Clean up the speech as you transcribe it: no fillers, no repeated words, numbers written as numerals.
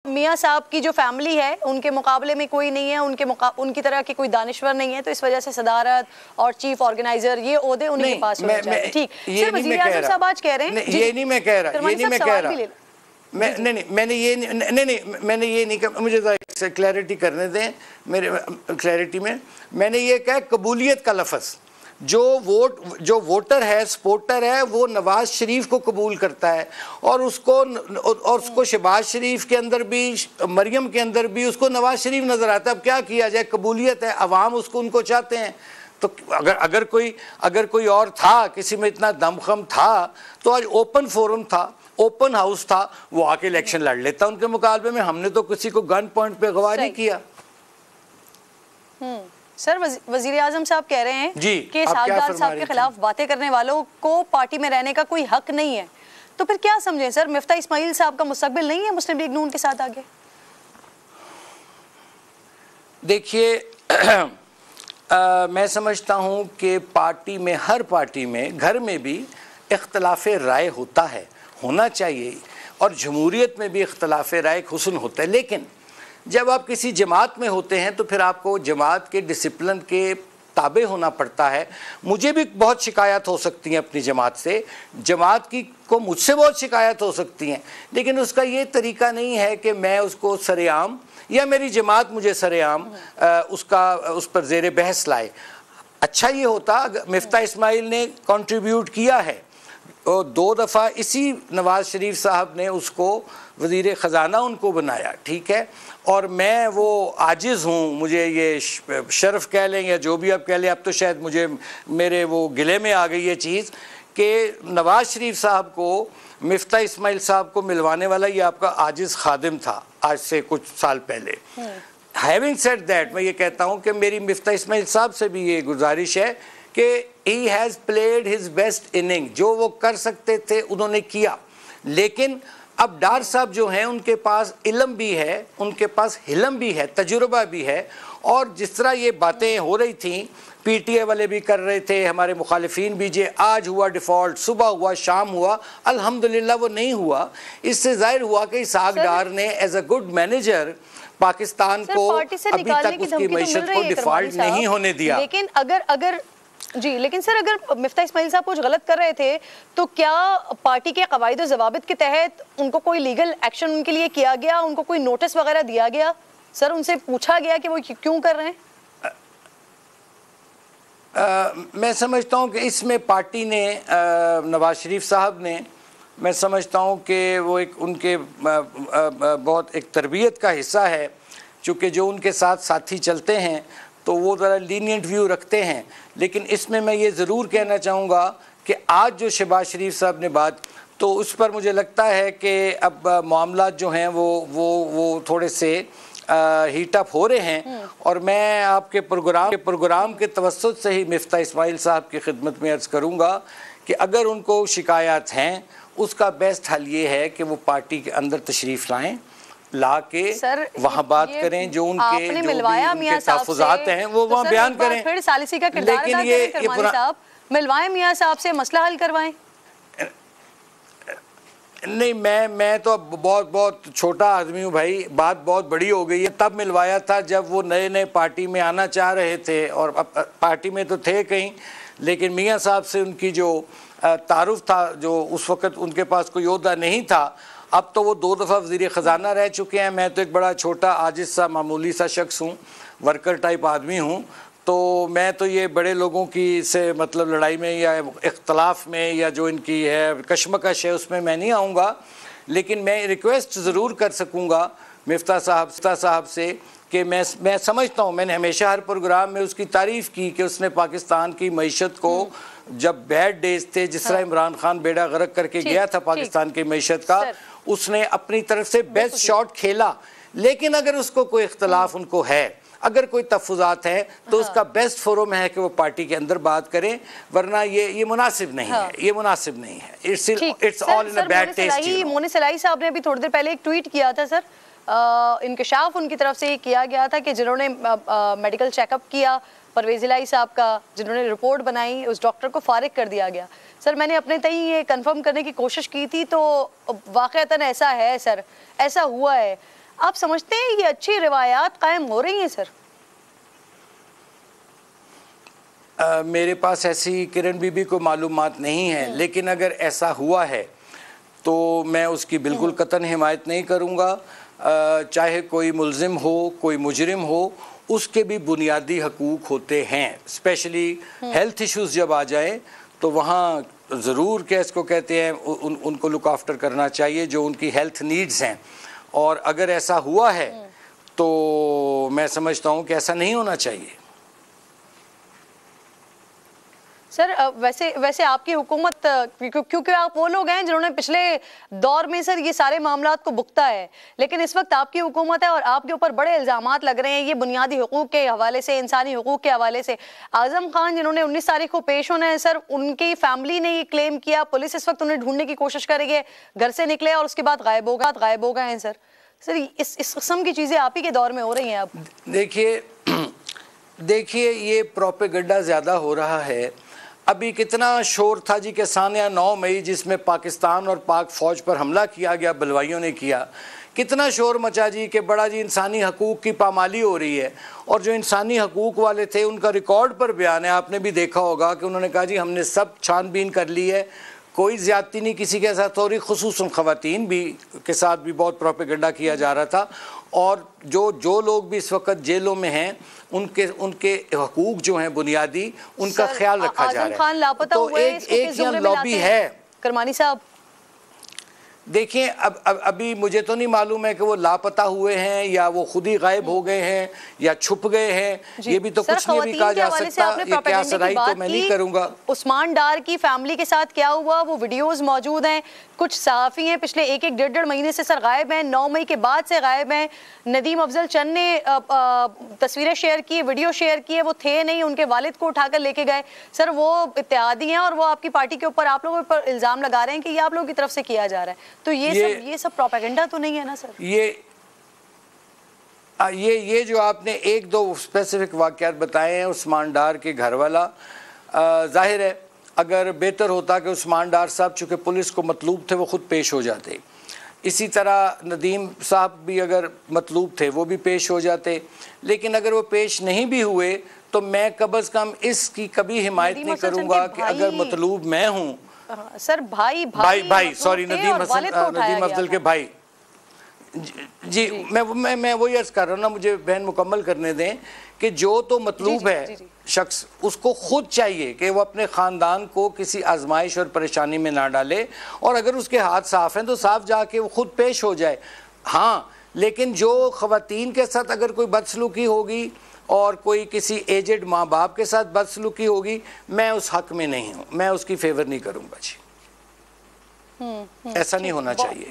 मियाँ साहब की जो फैमिली है उनके मुकाबले में कोई नहीं है, उनकी तरह के कोई दानिश्वर नहीं है, तो इस वजह से सदारत और चीफ ऑर्गेनाइजर ये ओहदे उन्हीं के पास होने चाहिए। ठीक, सिर्फ वज़ीर आज़म साहब आज कह रहे हैं, ये नहीं मैं कह रहा, ये नहीं मैं कह रहा, मैंने ये नहीं कहा, मुझे क्लैरिटी करने दें, मेरे क्लैरिटी में मैंने ये कहा कबूलियत का लफ्ज़, जो वोटर है, सपोर्टर है, वो नवाज शरीफ को कबूल करता है और उसको शहबाज शरीफ के अंदर भी, मरियम के अंदर भी उसको नवाज शरीफ नजर आता है। अब क्या किया जाए, कबूलियत है, अवाम उसको उनको चाहते हैं। तो अगर कोई और था, किसी में इतना दमखम था तो आज ओपन फोरम था, ओपन हाउस था, वो आके इलेक्शन लड़ लेता उनके मुकाबले में। हमने तो किसी को गन पॉइंट पे अगवा नहीं किया। सर वजीर आजम साहब कह रहे हैं कि सागदार साहब के खिलाफ बातें करने वालों को पार्टी में रहने का कोई हक नहीं है, तो फिर क्या समझें सर, मिफ्ता इस्माइल साहब का मुस्तकबिल नहीं है मुस्लिम लीग नून के साथ आगे? देखिए मैं समझता हूं कि पार्टी में, हर पार्टी में, घर में भी इख्तलाफ राय होता है, होना चाहिए, और जमहूरियत में भी इख्तलाफ राय हुस्न होता है। लेकिन जब आप किसी जमात में होते हैं तो फिर आपको जमात के डिसिप्लिन के ताबे होना पड़ता है। मुझे भी बहुत शिकायत हो सकती हैं अपनी जमात से, जमात की को मुझसे बहुत शिकायत हो सकती हैं, लेकिन उसका ये तरीका नहीं है कि मैं उसको सरेआम या मेरी जमात मुझे सरेआम उस पर ज़ेरे बहस लाए। अच्छा ये होता मिफ्ता इस्माइल ने कंट्रीब्यूट किया है, और 2 दफ़ा इसी नवाज़ शरीफ साहब ने उसको वज़ीर ख़जाना उनको बनाया, ठीक है, और मैं वो आजिज़ हूँ, मुझे ये शर्फ कह लें या जो भी आप कह लें, अब तो शायद मेरे वो गिले में आ गई ये चीज़ कि नवाज़ शरीफ साहब को मिफ्ता इस्माइल साहब को मिलवाने वाला ये आपका आजिज़ खादिम था आज से कुछ साल पहले। हैविंग सेड दैट, मैं ये कहता हूँ कि मेरी मिफ्ता इस्माइल साहब से भी ये गुजारिश है कि he has played his best inning, जो वो कर सकते थे उन्होंने किया। लेकिन अब डार साहब जो हैं उनके पास इल्म भी है, उनके पास हिलम भी है, तजुर्बा भी है, और जिस तरह ये बातें हो रही थी, पीटीए वाले भी कर रहे थे, हमारे मुखालिफिन भी, जे आज हुआ डिफ़ॉल्ट, सुबह हुआ, शाम हुआ, अल्हम्दुलिल्लाह वो नहीं हुआ। इससे जाहिर हुआ कि इसाक डार ने as a good manager Pakistan को अभी तक उसकी मैशत को डिफ़ॉल्ट नहीं होने दिया। लेकिन अगर जी, लेकिन सर अगर मिफ्ता इस्माइल साहब कुछ गलत कर रहे थे तो क्या पार्टी के कवायद और ज़वाबित के तहत उनको कोई लीगल एक्शन उनके लिए किया गया, उनको कोई नोटिस वगैरह दिया गया? सर उनसे पूछा गया कि वो क्यों कर रहे हैं? मैं समझता हूँ कि इसमें पार्टी ने, नवाज शरीफ साहब ने, मैं समझता हूँ कि वो एक उनके बहुत एक तरबियत का हिस्सा है, चूँकि जो उनके साथ साथी चलते हैं तो वो ज़रा लीनियंट व्यू रखते हैं। लेकिन इसमें मैं ये ज़रूर कहना चाहूँगा कि आज जो शहबाज शरीफ साहब ने बात, तो उस पर मुझे लगता है कि अब मामला जो हैं वो थोड़े से हीट अप हो रहे हैं, और मैं आपके प्रोग्राम के तवस्सुत से ही मिफ्ता इस्माइल साहब की खिदमत में अर्ज़ करूँगा कि अगर उनको शिकायत हैं, उसका बेस्ट हल ये है कि वो पार्टी के अंदर तशरीफ़ लाएँ, ला के वहाँ बात करें, जो उनके तहफ़्फ़ुज़ात हैं वो वहाँ बयान करें। फिर सालिसी का किरदार अदा करें, करमानी साहब मिलवाएं मियाँ साहब से, मसला हल करवाएं। नहीं, मैं तो बहुत छोटा आदमी हूँ भाई, बात बहुत बड़ी हो गई है। तब मिलवाया था जब वो नए पार्टी में आना चाह रहे थे, और पार्टी में तो थे कहीं, लेकिन मियाँ साहब से उनकी जो तारुफ था, जो उस वक़्त उनके पास कोई ओहदा नहीं था। अब तो वो 2 दफ़ा वज़ीर ख़जाना रह चुके हैं। मैं तो एक बड़ा छोटा आजिज़ सा मामूली सा शख्स हूँ, वर्कर टाइप आदमी हूँ, तो मैं तो ये बड़े लोगों की से मतलब लड़ाई में या इख्तलाफ में या जो इनकी है कशमकश है उसमें मैं नहीं आऊँगा। लेकिन मैं रिक्वेस्ट ज़रूर कर सकूँगा मिफ्ता साहब से कि मैं समझता हूँ, मैंने हमेशा हर प्रोग्राम में उसकी तारीफ़ की कि उसने पाकिस्तान की मईशत को, जब बैड डेज थे, जिस तरह इमरान खान बेड़ा गर्क करके गया था पाकिस्तान की मईशत का, उसने अपनी तरफ से बेस्ट शॉट खेला। लेकिन अगर उसको कोई इख्तलाफ उनको है, अगर कोई तहफ़्फ़ुज़ात है, तो उसका बेस्ट फोरम है कि वो पार्टी के अंदर बात करें, वरना ये मुनासिब नहीं है, ये मुनासिब नहीं है। It's all in a bad taste. मोनी सलाई साहब ने अभी थोड़ी देर पहले एक ट्वीट किया था सर, इंकशाफ उनकी तरफ से किया गया था कि जिन्होंने मेडिकल चेकअप किया परवेज़ इलाही साहब का, जिन्होंने रिपोर्ट बनाई, उस डॉक्टर को फारिग कर दिया गया। सर मैंने अपने तय ये कंफर्म करने की कोशिश की थी, तो वाक़तन ऐसा है सर, ऐसा हुआ है। आप समझते हैं ये अच्छी रिवायात कायम हो रही हैं सर? मेरे पास ऐसी किरण बीबी को मालूमात नहीं है, लेकिन अगर ऐसा हुआ है तो मैं उसकी बिल्कुल कतन हिमायत नहीं करूँगा। चाहे कोई मुल्जिम हो, कोई मुजरिम हो, उसके भी बुनियादी हकूक़ होते हैं। स्पेशली हेल्थ इश्यूज़ जब आ जाए तो वहाँ ज़रूर क्या इसको कहते हैं उनको लुक आफ्टर करना चाहिए, जो उनकी हेल्थ नीड्स हैं। और अगर ऐसा हुआ है तो मैं समझता हूँ कि ऐसा नहीं होना चाहिए। सर वैसे आपकी हुकूमत, क्योंकि आप वो लोग हैं जिन्होंने पिछले दौर में सर ये सारे मामलात को भुगता है, लेकिन इस वक्त आपकी हुकूमत है और आपके ऊपर बड़े इल्ज़ामात लग रहे हैं ये बुनियादी हुकूक के हवाले से, इंसानी हुकूक के हवाले से। आज़म खान जिन्होंने 19 तारीख को पेश होना है सर, उनकी फैमिली ने ये क्लेम किया, पुलिस इस वक्त उन्हें ढूंढने की कोशिश कर रही है, घर से निकले और उसके बाद गायब हो गए हैं सर इस किस्म की चीज़ें आप ही के दौर में हो रही हैं अब। देखिए ये प्रोपेगेंडा ज़्यादा हो रहा है। अभी कितना शोर था जी के सानिया 9 मई जिसमें पाकिस्तान और पाक फ़ौज पर हमला किया गया, बलवाइयों ने किया। कितना शोर मचा जी कि बड़ा जी इंसानी हकूक़ की पामाली हो रही है। और जो इंसानी हकूक़ वाले थे उनका रिकॉर्ड पर बयान है, आपने भी देखा होगा कि उन्होंने कहा जी हमने सब छानबीन कर ली है, कोई ज़्यादती नहीं किसी के साथ हो रही। खुसूसन ख़वातीन भी के साथ भी बहुत प्रोपेगेंडा किया जा रहा था। और जो लोग भी इस वक्त जेलों में हैं उनके हकूक़ जो हैं बुनियादी, उनका ख्याल रखा जा रहा है। तो एक यहाँ लॉबी है करमानी साहब। देखिए अभी मुझे तो नहीं मालूम है कि वो लापता हुए हैं या वो खुद ही गायब हो गए हैं या छुप गए हैं, ये भी तो कुछ नहीं अभी कहा जा सकता। ये क्या सराई तो मैं नहीं करूंगा। उस्मान डार की फैमिली के साथ क्या हुआ वो वीडियोस मौजूद हैं। कुछ सहाफ़ी हैं पिछले एक डेढ़ महीने से सर गायब हैं, 9 मई के बाद से गायब हैं। नदीम अफजल चंद ने तस्वीरें शेयर की, वीडियो शेयर की है, वो थे नहीं, उनके वालिद को उठाकर लेके गए। सर वो इत्तेहादी हैं और वो आपकी पार्टी के ऊपर, आप लोगों पर इल्ज़ाम लगा रहे हैं कि ये आप लोगों की तरफ से किया जा रहा है। तो ये सब प्रोपेगेंडा तो नहीं है ना सर? ये जो आपने 1-2 स्पेसिफिक वाक़यात बताए हैं, उस्मान डार के घर वाला, जाहिर है अगर बेहतर होता कि उस्मान डार साहब चूँकि पुलिस को मतलूब थे वो ख़ुद पेश हो जाते। इसी तरह नदीम साहब भी अगर मतलूब थे वो भी पेश हो जाते। लेकिन अगर वो पेश नहीं भी हुए तो मैं कम अज़ कम इसकी कभी हिमायत नहीं करूँगा कि अगर मतलूब मैं हूँ। सर भाई सॉरी नदीम अफजल के भाई जी मैं वही अर्ज़ कर रहा हूँ ना, मुझे बहन मुकम्मल करने दें कि जो तो मतलूब है शख्स, उसको खुद चाहिए कि वो अपने ख़ानदान को किसी आजमाइश और परेशानी में ना डाले, और अगर उसके हाथ साफ़ हैं तो साफ जाके वो खुद पेश हो जाए। हाँ, लेकिन जो ख़वातीन के साथ अगर कोई बदसलूकी होगी और कोई किसी एजेड माँ बाप के साथ बदसलूकी होगी, मैं उस हक़ में नहीं हूँ, मैं उसकी फेवर नहीं करूँगा जी। ऐसा नहीं होना चाहिए।